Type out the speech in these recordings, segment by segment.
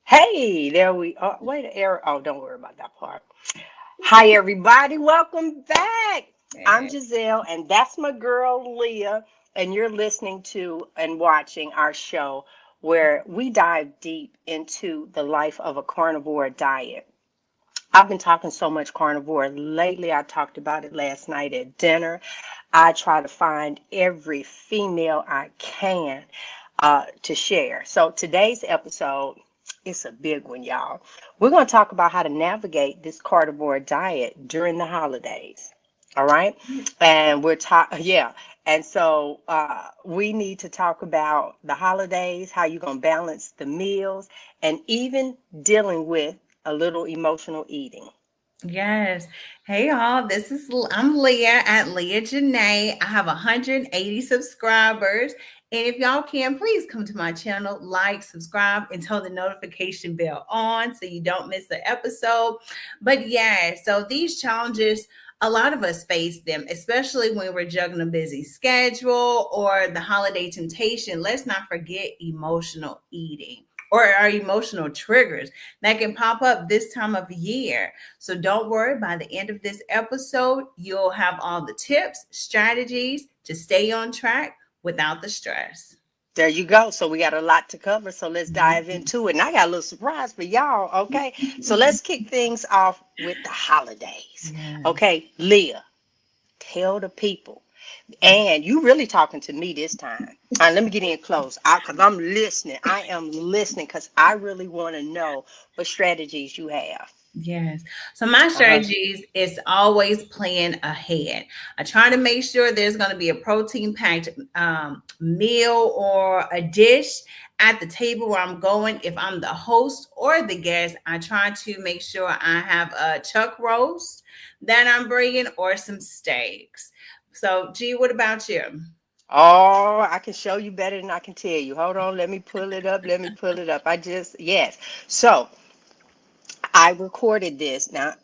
Hey, there we are. Wait, error. Oh, don't worry about that part. Hi, everybody. Welcome back. I'm Yeah. Giselle, and that's my girl, Leah. And you're listening to and watching our show where we dive deep into the life of a carnivore diet. I've been talking so much carnivore lately. I talked about it last night at dinner. I try to find every female I can to share. So today's episode is a big one, y'all. We're going to talk about how to navigate this carnivore diet during the holidays. All right. And we're talking, yeah. And so we need to talk about the holidays, how you're going to balance the meals, and even dealing with a little emotional eating. Yes. Hey y'all, I'm Leah at Leah Janae. I have 180 subscribers. And if y'all can, please come to my channel, like, subscribe, and turn the notification bell on so you don't miss an episode. But yeah, so these challenges, a lot of us face them, especially when we're juggling a busy schedule or the holiday temptation. Let's not forget emotional eating or our emotional triggers that can pop up this time of year. So don't worry, by the end of this episode, you'll have all the tips, strategies to stay on track without the stress. There you go. So we got a lot to cover. So let's dive into it. And I got a little surprise for y'all. Okay. So let's kick things off with the holidays. Yes. Okay. Leah, tell the people. And you really talking to me this time. Let me get in close because I'm listening. I am listening because I really want to know what strategies you have. Yes. So my Uh-huh. strategies is always plan ahead. I try to make sure there's going to be a protein packed meal or a dish at the table where I'm going. If I'm the host or the guest, I try to make sure I have a chuck roast that I'm bringing or some steaks. So, G, what about you? Oh, I can show you better than I can tell you. Hold on. Let me pull it up. Let me pull it up. Yes. So I recorded this. Now,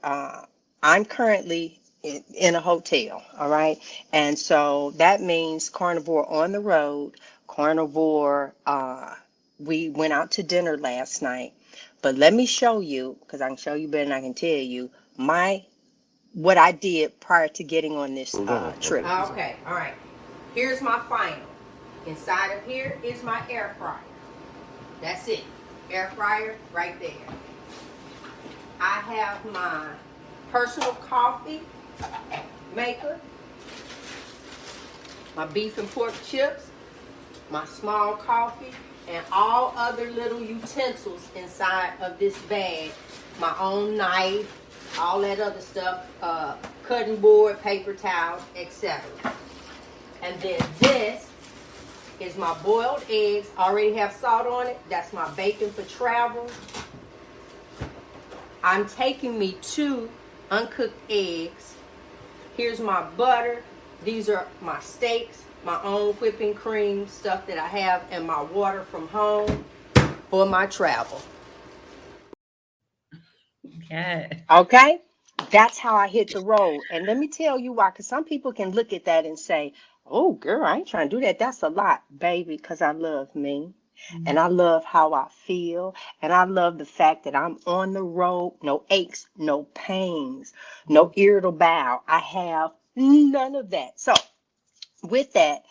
I'm currently in a hotel, all right? And so that means carnivore on the road, carnivore. We went out to dinner last night, but let me show you, because I can show you better than I can tell you, my what I did prior to getting on this trip. Okay, all right. Here's my final. Inside of here is my air fryer. That's it. Air fryer right there. I have my personal coffee maker, my beef and pork chips, my small coffee, and all other little utensils inside of this bag. My own knife, all that other stuff, cutting board, paper towels, etc. And then this is my boiled eggs. I already have salt on it. That's my bacon for travel. I'm taking me 2 uncooked eggs. Here's my butter. These are my steaks, my own whipping cream, stuff that I have, and my water from home for my travel. Yes. Okay? That's how I hit the road. And let me tell you why, because some people can look at that and say, oh, girl, I ain't trying to do that. That's a lot, baby, because I love me. And I love how I feel. And I love the fact that I'm on the road. No aches, no pains, no irritable bowel. I have none of that. So with that,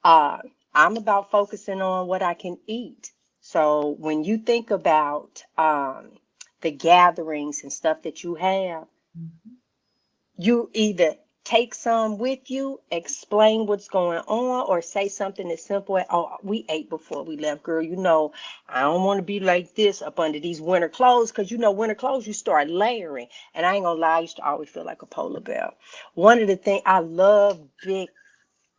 uh, I'm about focusing on what I can eat. So when you think about the gatherings and stuff that you have, you either take some with you, explain what's going on, or say something as simple as, oh, we ate before we left, girl. You know, I don't want to be like this up under these winter clothes, because you know, winter clothes, you start layering. And I ain't gonna lie, I used to always feel like a polar bear. One of the things, I love big,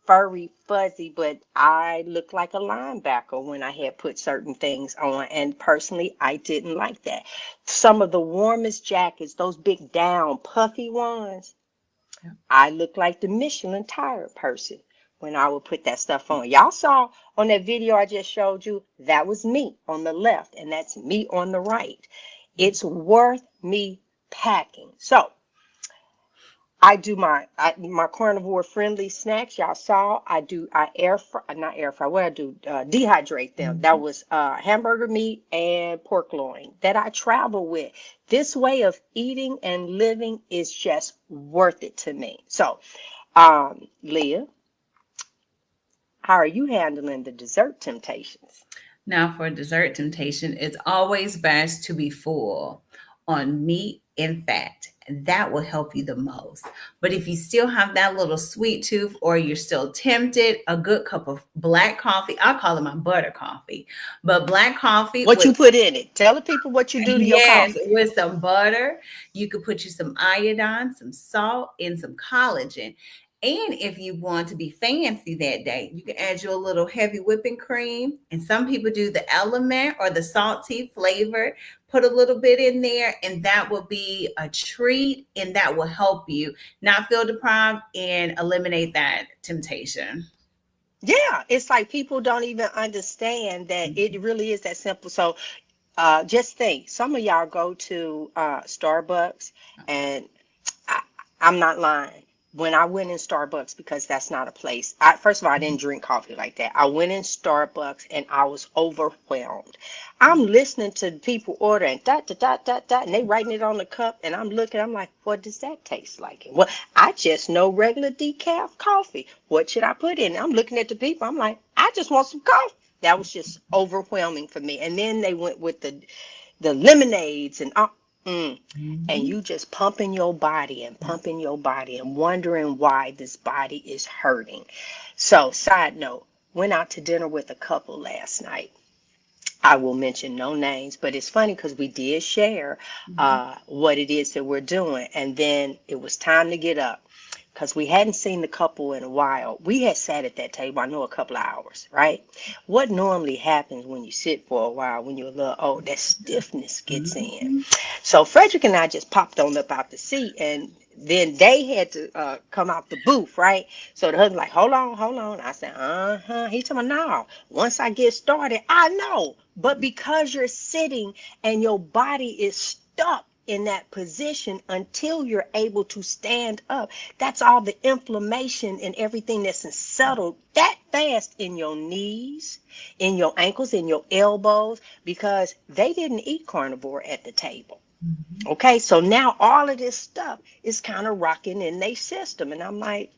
furry, fuzzy, but I looked like a linebacker when I had put certain things on. And personally, I didn't like that. Some of the warmest jackets, those big down, puffy ones, I look like the Michelin tire person when I would put that stuff on. Y'all saw on that video I just showed you, that was me on the left, and that's me on the right. It's worth me packing. So I do my carnivore friendly snacks. Y'all saw I air fry, not air fry. What I do, dehydrate them. That Mhm. was hamburger meat and pork loin that I travel with. This way of eating and living is just worth it to me. So, Leah, how are you handling the dessert temptations? Now, for dessert temptation, it's always best to be full on meat and fat. That will help you the most. But if you still have that little sweet tooth or you're still tempted, a good cup of black coffee, I call it my butter coffee, but black coffee What with, you put in it? Tell the people what you do to your yes, coffee. with some butter. You could put you some iodine, some salt, and some collagen. And if you want to be fancy that day, you can add you a little heavy whipping cream. And some people do the element or the salty flavor, put a little bit in there, and that will be a treat. And that will help you not feel deprived and eliminate that temptation. Yeah, it's like people don't even understand that it really is that simple. So just think, some of y'all go to Starbucks, and I, I'm not lying. When I went in Starbucks, because that's not a place. First of all, I didn't drink coffee like that. I went in Starbucks and I was overwhelmed. I'm listening to people ordering dot dot dot dot dot, and they writing it on the cup, and I'm looking. I'm like, what does that taste like? And well, I just know regular decaf coffee. What should I put in it? I'm looking at the people. I'm like, I just want some coffee. That was just overwhelming for me. And then they went with the lemonades and and Mhm. you just pumping your body and wondering why this body is hurting. So, side note, went out to dinner with a couple last night. I will mention no names, but it's funny because we did share what it is that we're doing. And then it was time to get up because we hadn't seen the couple in a while. We had sat at that table, I know, a couple of hours, right? What normally happens when you sit for a while, when you're a little old, that stiffness gets in. Mhm. So Frederick and I just popped on up out the seat, and then they had to come out the booth, right? So the husband like, hold on. I said, uh-huh. He told me, no, once I get started, I know. But because you're sitting and your body is stuck in that position until you're able to stand up, that's all the inflammation and everything that's settled that fast in your knees, in your ankles, in your elbows, because they didn't eat carnivore at the table. Mhm. Okay, so now all of this stuff is kind of rocking in their system. And I'm like,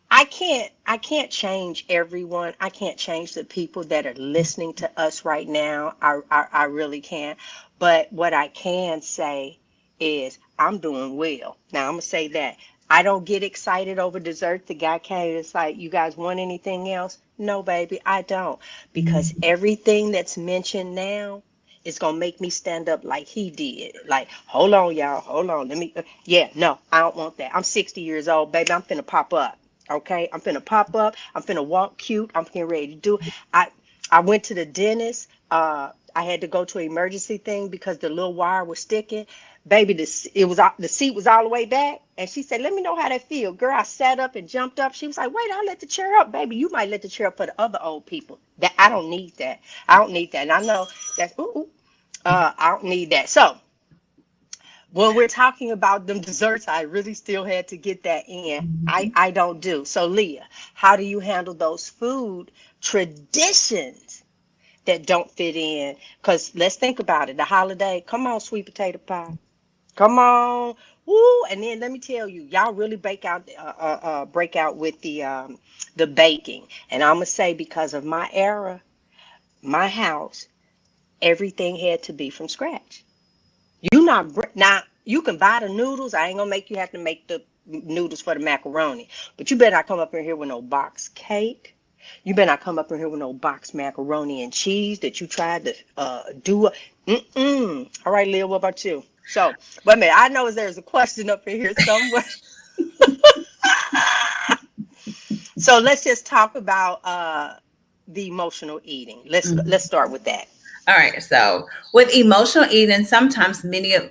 I can't change everyone. I can't change the people that are listening to us right now. I really can't. But what I can say is I'm doing well. Now I'm gonna say that. I don't get excited over dessert. The guy came, it's like, you guys want anything else? No, baby, I don't. Because Mhm. everything that's mentioned now is gonna make me stand up like he did. Like, hold on, y'all, hold on. Let me yeah, no, I don't want that. I'm 60 years old, baby. I'm finna pop up. Okay, I'm finna pop up. I'm finna walk cute. I'm getting ready to do. I I went to the dentist. I had to go to an emergency thing because the little wire was sticking. Baby, the seat was all the way back, and she said, "Let me know how that feel." Girl, I sat up and jumped up. She was like, "Wait, I'll let the chair up, baby. You might let the chair up for the other old people. That I don't need that. I don't need that." And I know that's I don't need that. So when we're talking about them desserts, I really still had to get that in. I, Mhm. I don't do. So, Leah, how do you handle those food traditions that don't fit in? Because let's think about it. The holiday, come on, sweet potato pie. Come on. Woo. And then let me tell you, y'all really break out with the baking. And I'm going to say, because of my era, my house, everything had to be from scratch. You not now you can buy the noodles. I ain't gonna make you have to make the noodles for the macaroni. But you better not come up in here with no box cake. You better not come up in here with no box macaroni and cheese that you tried to do. Mm-mm. All right, Leah, what about you? So, wait a minute. I know there's a question up in here somewhere. So let's just talk about the emotional eating. Let's Mhm. start with that. All right. So with emotional eating, sometimes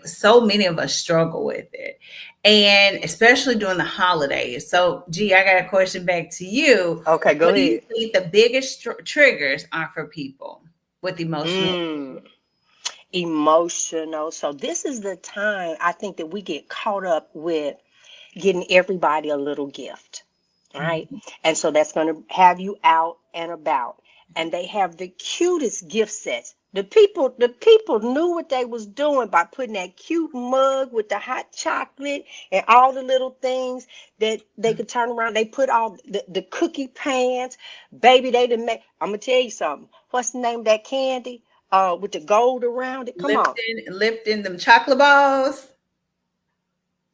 so many of us struggle with it. And especially during the holidays. So, G, I got a question back to you. Okay, go What do you ahead. think the biggest triggers are for people with emotional? Mm. Emotional. So this is the time I think that we get caught up with. getting everybody a little gift, right? Mhm. And so that's going to have you out and about. And they have the cutest gift sets. The people knew what they was doing by putting that cute mug with the hot chocolate and all the little things that they could turn around. They put all the cookie pans. Baby, they didn't make. I'm gonna tell you something. What's the name of that candy? With the gold around it. Come on. Lifting them chocolate balls.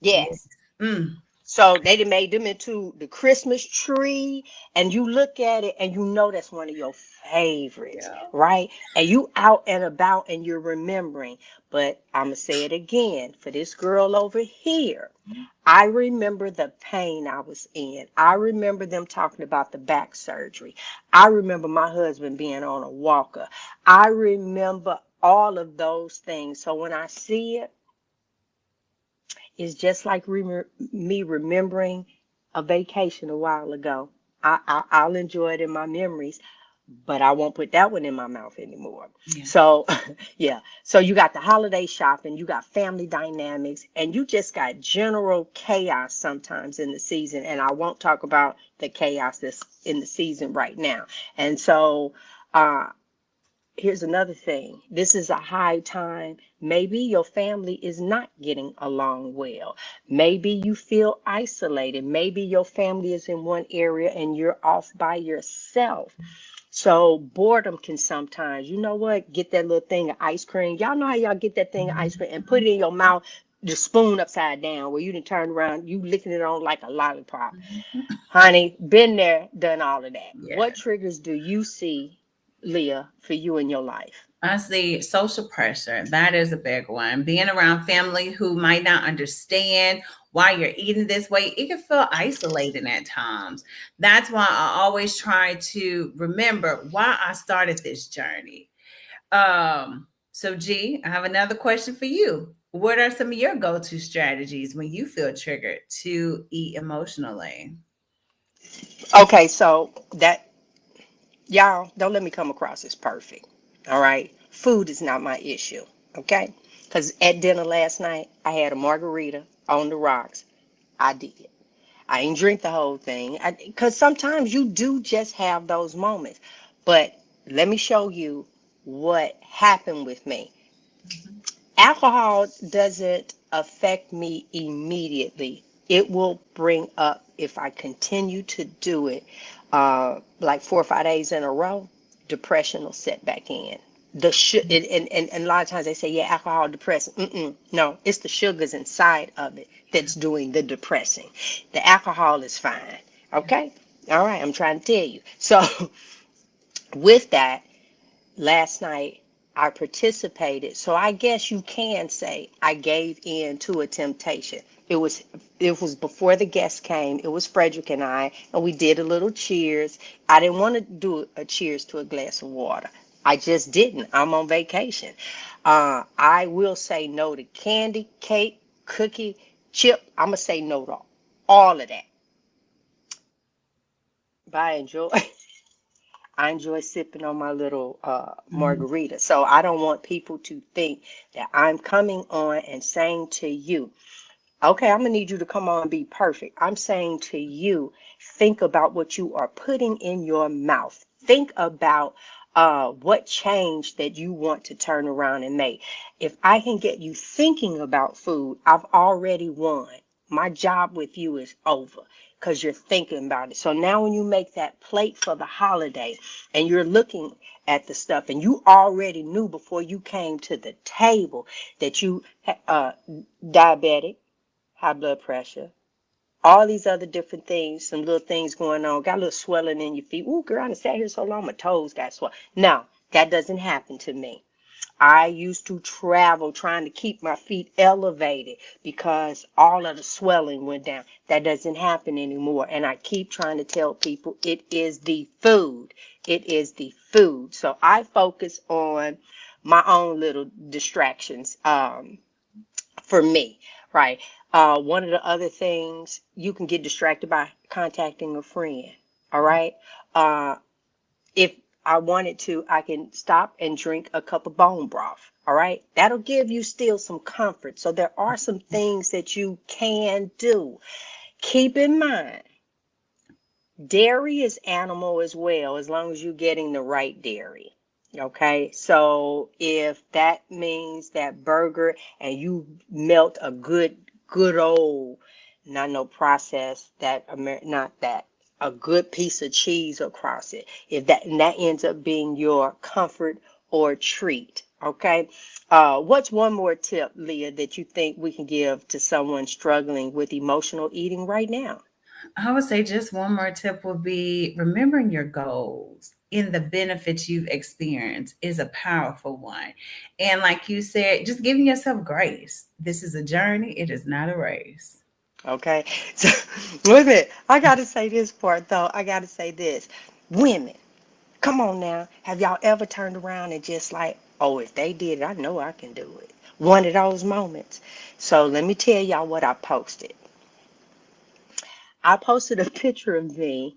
Yes. Yes. Mm. So they done made them into the Christmas tree, and you look at it and you know that's one of your favorites, Yeah. right? And you out and about and you're remembering. But I'm gonna say it again for this girl over here. I remember the pain I was in. I remember them talking about the back surgery. I remember my husband being on a walker. I remember all of those things. So when I see it, it's just like me remembering a vacation a while ago. I'll enjoy it in my memories, but I won't put that one in my mouth anymore. Yeah. So, yeah. So you got the holiday shopping, you got family dynamics, and you just got general chaos sometimes in the season. And I won't talk about the chaos that's in the season right now. And so, uh, here's another thing. This is a high time. Maybe your family is not getting along well. Maybe you feel isolated. Maybe your family is in one area and you're off by yourself. So boredom can sometimes, you know what, get that little thing of ice cream. Y'all know how y'all get that thing of ice cream and put it in your mouth, the spoon upside down, where you done turn around, you licking it on like a lollipop. Mhm. Honey, been there, done all of that. Yeah. What triggers do you see, Leah, for you in your life? I see social pressure. That is a big one. Being around family who might not understand why you're eating this way, it can feel isolating at times. That's why I always try to remember why I started this journey. So G, I have another question for you. What are some of your go-to strategies when you feel triggered to eat emotionally? Okay, so that y'all don't let me come across as perfect. All right. Food is not my issue. Okay. Because at dinner last night, I had a margarita on the rocks. I did. I ain't drink the whole thing. Because sometimes you do just have those moments. But let me show you what happened with me. Mhm. Alcohol doesn't affect me immediately. It will bring up, if I continue to do it like 4 or 5 days in a row, depression will set back in. And a lot of times they say, yeah, alcohol depressing. No, it's the sugars inside of it that's doing the depressing. The alcohol is fine. Okay? All right, I'm trying to tell you. So, with that, last night I participated. So I guess you can say I gave in to a temptation. It was it was before the guests came. It was Frederick and we did a little cheers. I didn't want to do a cheers to a glass of water. I just didn't. I'm on vacation. I will say no to candy, cake, cookie, chip. I'm gonna say no to all of that. But I enjoy. I enjoy sipping on my little Mhm. margarita. So I don't want people to think that I'm coming on and saying to you, okay, I'm gonna need you to come on and be perfect. I'm saying to you, think about what you are putting in your mouth. Think about what change that you want to turn around and make. If I can get you thinking about food, I've already won. My job with you is over because you're thinking about it. So now when you make that plate for the holiday and you're looking at the stuff and you already knew before you came to the table that you diabetic, high blood pressure, all these other different things, some little things going on, got a little swelling in your feet. Ooh, girl, I done sat here so long, my toes got swollen. No, that doesn't happen to me. I used to travel trying to keep my feet elevated because all of the swelling went down. That doesn't happen anymore. And I keep trying to tell people it is the food. It is the food. So I focus on my own little distractions. For me, right? One of the other things, you can get distracted by contacting a friend. All right. Uh, if I wanted to, I can stop and drink a cup of bone broth. All right. That'll give you still some comfort. So there are some things that you can do. Keep in mind, dairy is animal as well, as long as you're getting the right dairy. Okay, so if that means that burger and you melt a good old, not no processed, not that, a good piece of cheese across it, if that and that ends up being your comfort or treat. Okay, what's one more tip, Leah, that you think we can give to someone struggling with emotional eating right now? I would say just one more tip would be remembering your goals and the benefits you've experienced is a powerful one. And like you said, just giving yourself grace. This is a journey, it is not a race. Okay. So wait a minute. I gotta say this part though. I gotta say this. Women, come on now. Have y'all ever turned around and just like, oh, if they did it, I know I can do it. One of those moments. So let me tell y'all what I posted. I posted a picture of me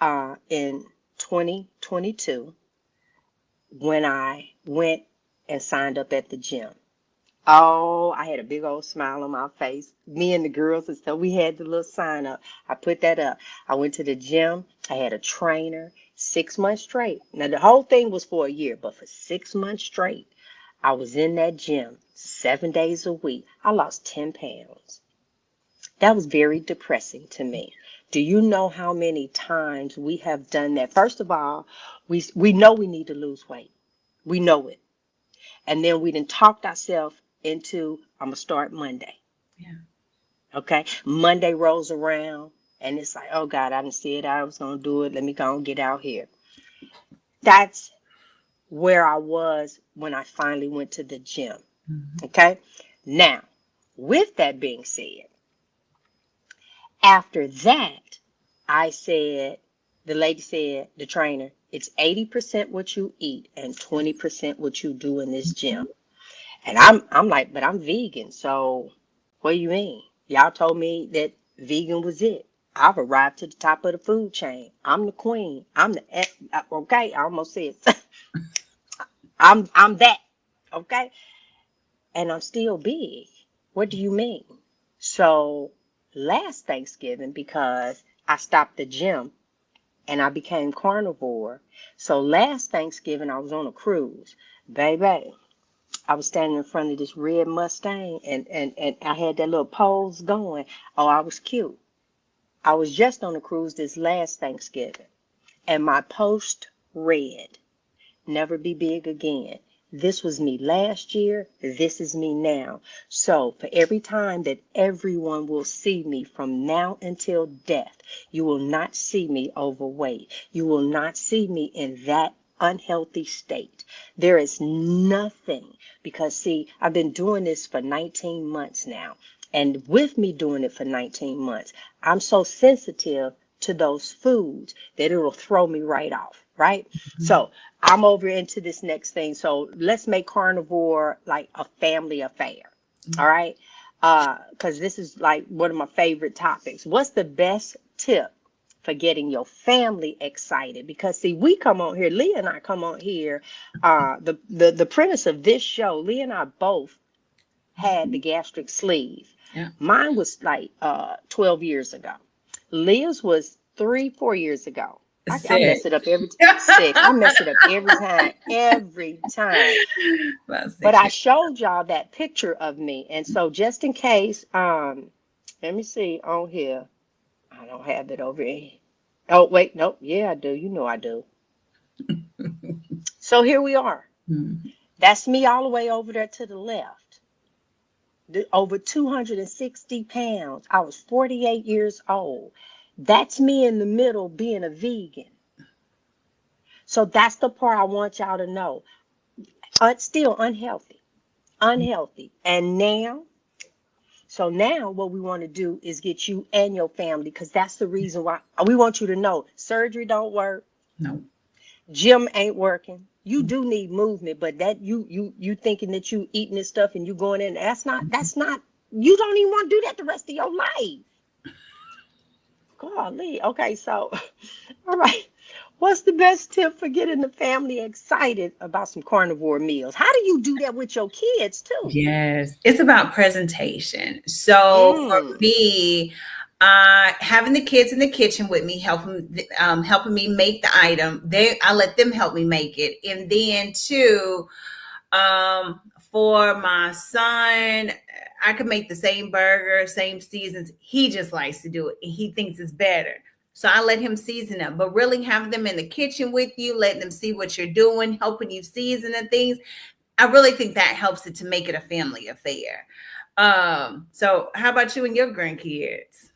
in 2022 when I went and signed up at the gym. Oh, I had a big old smile on my face. Me and the girls and stuff, we had the little sign up. I put that up. I went to the gym. I had a trainer 6 months straight. Now, the whole thing was for a year, but for 6 months straight, I was in that gym 7 days a week. I lost 10 pounds. That was very depressing to me. Do you know how many times we have done that? First of all, we know we need to lose weight. We know it. And then we done talked ourselves into, I'm going to start Monday. Yeah. Okay. Monday rolls around and it's like, oh God, I didn't see it. I was going to do it. Let me go and get out here. That's where I was when I finally went to the gym. Mhm. Okay. Now, with that being said, after that, I said, the lady said, the trainer, it's 80% what you eat and 20% what you do in this gym. And I'm like, but I'm vegan, so what do you mean? Y'all told me that vegan was it. I've arrived to the top of the food chain. I'm the queen. Okay, I almost said I'm that. Okay? And I'm still big. What do you mean? So last Thanksgiving, because I stopped the gym and I became carnivore. So last Thanksgiving I was on a cruise. Baby, I was standing in front of this red Mustang and I had that little pose going. Oh, I was cute. I was just on a cruise this last Thanksgiving and my post read, never be big again. This was me last year. This is me now. So for every time that everyone will see me from now until death, you will not see me overweight. You will not see me in that unhealthy state. There is nothing because see, I've been doing this for 19 months now. And with me doing it for 19 months, I'm so sensitive to those foods that it'll throw me right off, right? So I'm over into this next thing. So let's make carnivore like a family affair. All right. Because this is like one of my favorite topics. What's the best tip for getting your family excited? Because see, we come on here, Leah and I come on here. The premise of this show, Leah and I both had the gastric sleeve. Yeah. Mine was like 12 years ago. Leah's was 3, 4 years ago. I Sick. mess it up every time. Sick. I mess it up every time. Every time. About But 6 I years. showed y'all that picture of me. And so just in case, let me see on here. I don't have it over here. Oh, wait, nope. Yeah, I do. You know I do. So here we are. Mhm. That's me all the way over there to the left. Over 260 pounds. I was 48 years old. That's me in the middle being a vegan. So that's the part I want y'all to know. Still unhealthy, unhealthy. And now, so now what we want to do is get you and your family, because that's the reason why we want you to know surgery don't work, No. gym ain't working. You do need movement, but that you thinking that you eating this stuff and you going in, that's not, you don't even want to do that the rest of your life. Golly. Okay, so all right. What's the best tip for getting the family excited about some carnivore meals? How do you do that with your kids too? Yes, it's about presentation. So for Mm. me, having the kids in the kitchen with me, helping me make the item, I let them help me make it, and then too, um, for my son, I could make the same burger, same seasons. He just likes to do it, and he thinks it's better. So I let him season them, but really having them in the kitchen with you, letting them see what you're doing, helping you season and things, I really think that helps it to make it a family affair. So how about you and your grandkids?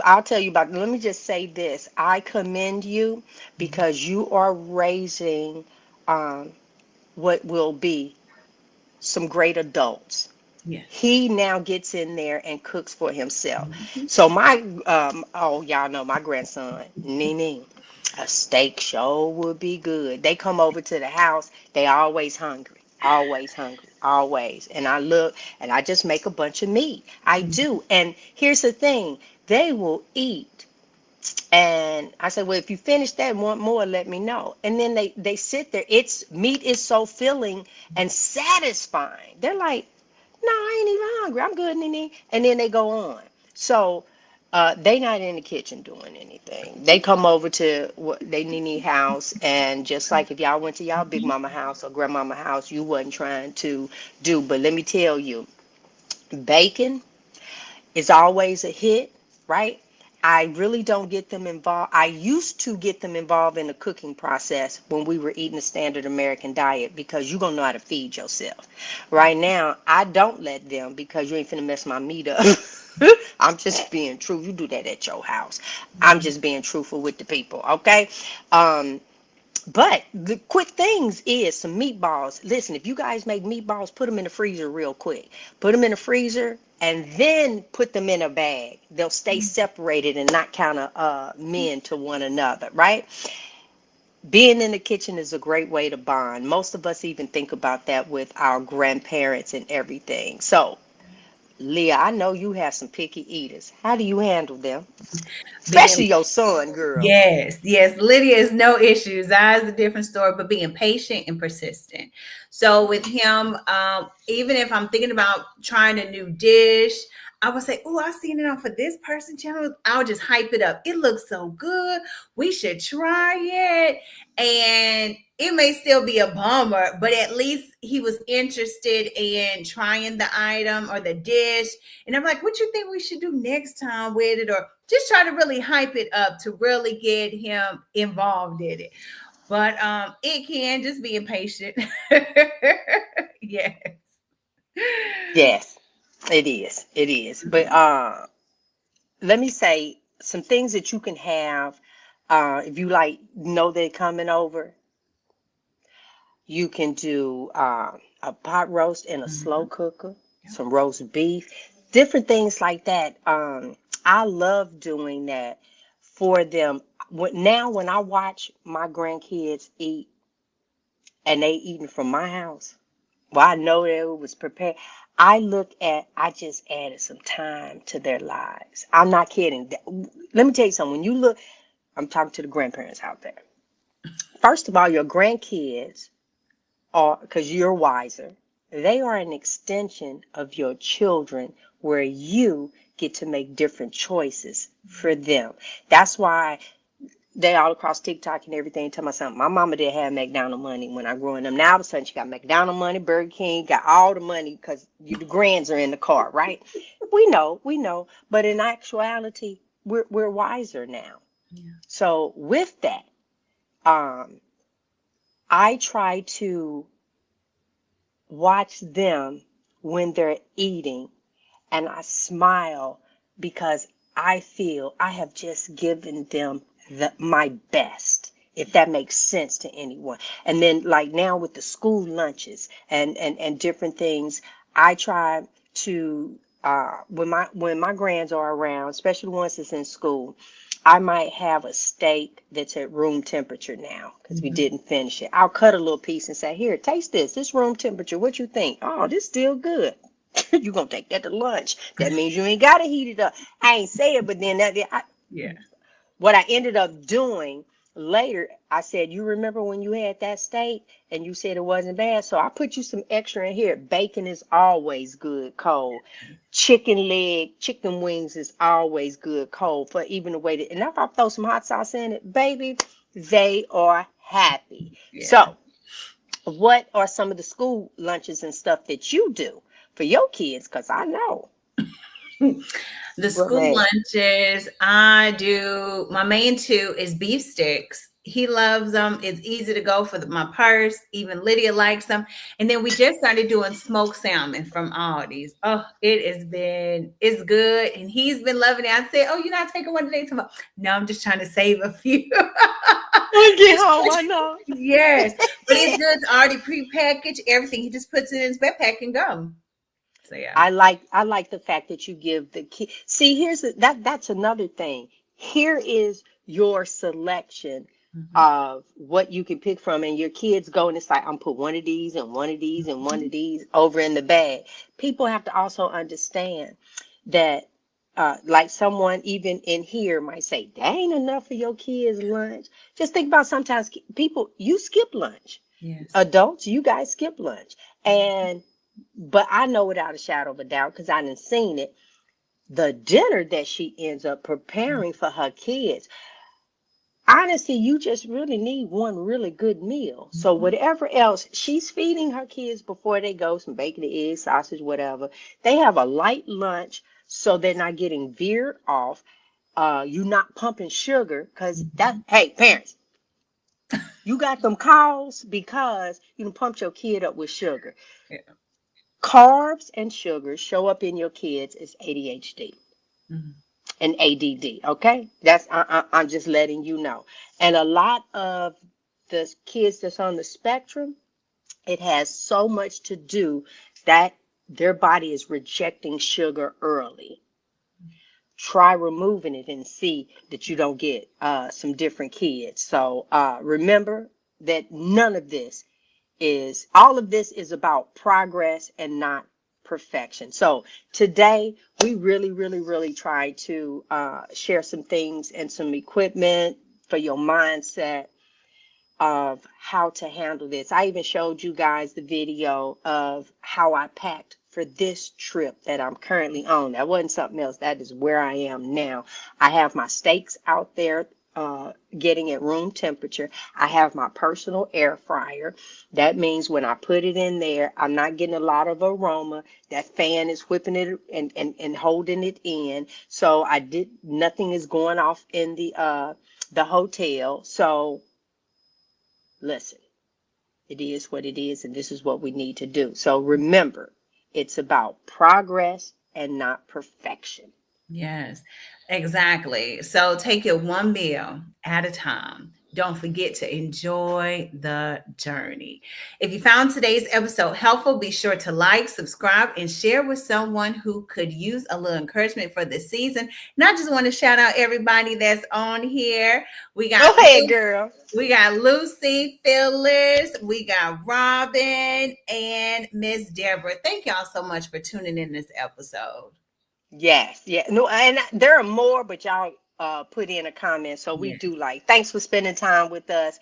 I'll tell you about, let me just say this. I commend you because you are raising um, what will be some great adults. Yes. He now gets in there and cooks for himself. Mhm. So oh, y'all know my grandson, Nene, a steak show would be good. They come over to the house, they always hungry, always. And I look and I just make a bunch of meat. I do. And here's the thing, they will eat. And I said, well, if you finish that and want more, let me know. And then they sit there. It's meat is so filling and satisfying. They're like, no, I ain't even hungry. I'm good, Nene. And then they go on. So they not in the kitchen doing anything. They come over to they Nene house, and just like if y'all went to y'all big mama house or grandmama house, you wasn't trying to do. But let me tell you, bacon is always a hit, right? I really don't get them involved. I used to get them involved in the cooking process when we were eating the standard American diet because you're going to know how to feed yourself. Right now, I don't let them because you ain't finna mess my meat up. I'm just being true. You do that at your house. I'm just being truthful with the people, okay? Um, but the quick things is some meatballs. Listen, if you guys make meatballs, put them in the freezer real quick. Put them in the freezer and then put them in a bag. They'll stay separated and not kind of mend to one another, right? Being in the kitchen is a great way to bond. Most of us even think about that with our grandparents and everything. So, Leah, I know you have some picky eaters. How do you handle them? Being Especially your son, girl. Yes, yes. Lydia is no issues. That is a different story, but being patient and persistent. So with him, even if I'm thinking about trying a new dish, I would say, "Oh, I've seen it on for this person channel." I'll just hype it up. It looks so good. We should try it. And it may still be a bummer, but at least he was interested in trying the item or the dish. And I'm like, "What you think we should do next time with it?" Or just try to really hype it up to really get him involved in it. But it can just be impatient. Yes. Yes, it is. It is. But let me say some things that you can have if you like know they're coming over. You can do a pot roast in a slow Mhm. cooker, some roast beef, different things like that. I love doing that for them. Now, when I watch my grandkids eat and they eating from my house, well, I know that it was prepared. I just added some time to their lives. I'm not kidding. Let me tell you something. When you look, I'm talking to the grandparents out there. First of all, your grandkids are, because you're wiser, they are an extension of your children where you get to make different choices for them. That's why they all across TikTok and everything tell my son, my mama did have McDonald money when I grew up. Now all of a sudden she got McDonald money, Burger King, got all the money because the grands are in the car, right? We know. But in actuality, we're wiser now. Yeah. So with that, um, I try to watch them when they're eating and I smile because I feel I have just given them my best, if that makes sense to anyone. And then like now with the school lunches and different things, I try to when my grands are around, especially once it's in school, I might have a steak that's at room temperature now because we Mhm. didn't finish it. I'll cut a little piece and say, here, taste this. This room temperature. What you think? Oh, this still good. You gonna take that to lunch. That means you ain't gotta heat it up. I ain't say it, but then Yeah. what I ended up doing later, I said, you remember when you had that steak and you said it wasn't bad? So I put you some extra in here. Bacon is always good cold. Chicken leg, chicken wings is always good cold for even the way that, and if I throw some hot sauce in it, baby, they are happy. Yeah. So, what are some of the school lunches and stuff that you do for your kids? Because I know. The Well, school man, lunches, I do. My main two is beef sticks. He loves them. It's easy to go for my purse. Even Lydia likes them. And then we just started doing smoked salmon from Aldi's. Oh, it's good. And he's been loving it. I said, oh, you're not taking one today tomorrow. No, I'm just trying to save a few. when we get home, I know. Yes. But it's good. It's already prepackaged, everything. He just puts it in his backpack and go. So yeah. I like the fact that you give the kid. See, that's another thing. Here is your selection Mhm. of what you can pick from, and your kids go and it's like I'm put one of these and one of these and one of these over in the bag. People have to also understand that. Like someone even in here might say, that ain't enough for your kids' lunch. Just think about sometimes people, you skip lunch. Yes. Adults, you guys skip lunch. And but I know without a shadow of a doubt, because I done seen it, the dinner that she ends up preparing for her kids. Honestly, you just really need one really good meal. So Mhm. whatever else she's feeding her kids before they go, some bacon, eggs, sausage, whatever, they have a light lunch so they're not getting veered off. You not pumping sugar because that, Mhm. hey, parents, you got them calls because you done pumped your kid up with sugar. Yeah. Carbs and sugars show up in your kids as ADHD Mhm. and ADD. Okay, I'm just letting you know. And a lot of the kids that's on the spectrum, it has so much to do that their body is rejecting sugar early. Try removing it and see that you don't get some different kids. So remember that none of this is all of this is about progress and not perfection. So today we really try to share some things and some equipment for your mindset of how to handle this. I even showed you guys the video of how I packed for this trip that I'm currently on. That wasn't something else. That is where I am now. I have my steaks out there getting at room temperature. I have my personal air fryer. That means when I put it in there, I'm not getting a lot of aroma. That fan is whipping it and holding it in. So I did nothing is going off in the hotel. So listen, it is what it is, and this is what we need to do. So remember, it's about progress and not perfection. Yes, exactly. So take it one meal at a time. Don't forget to enjoy the journey. If you found today's episode helpful, be sure to like, subscribe, and share with someone who could use a little encouragement for this season. And I just want to shout out everybody that's on here. We Go got ahead, girl. we got Lucy, Phyllis, we got Robin, and Miss Deborah. Thank y'all so much for tuning in this episode. Yes, yeah. No, and there are more, but y'all put in a comment. So we Yes. do like. Thanks for spending time with us.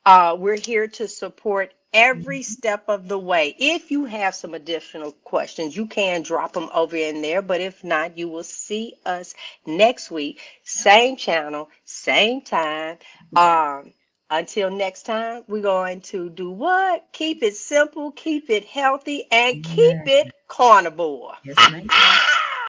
We're here to support every Mhm. step of the way. If you have some additional questions, you can drop them over in there. But if not, you will see us next week. Same channel, same time. Yeah. Until next time, we're going to do what? Keep it simple, keep it healthy, and keep Yeah. it carnivore. Yes, ma'am.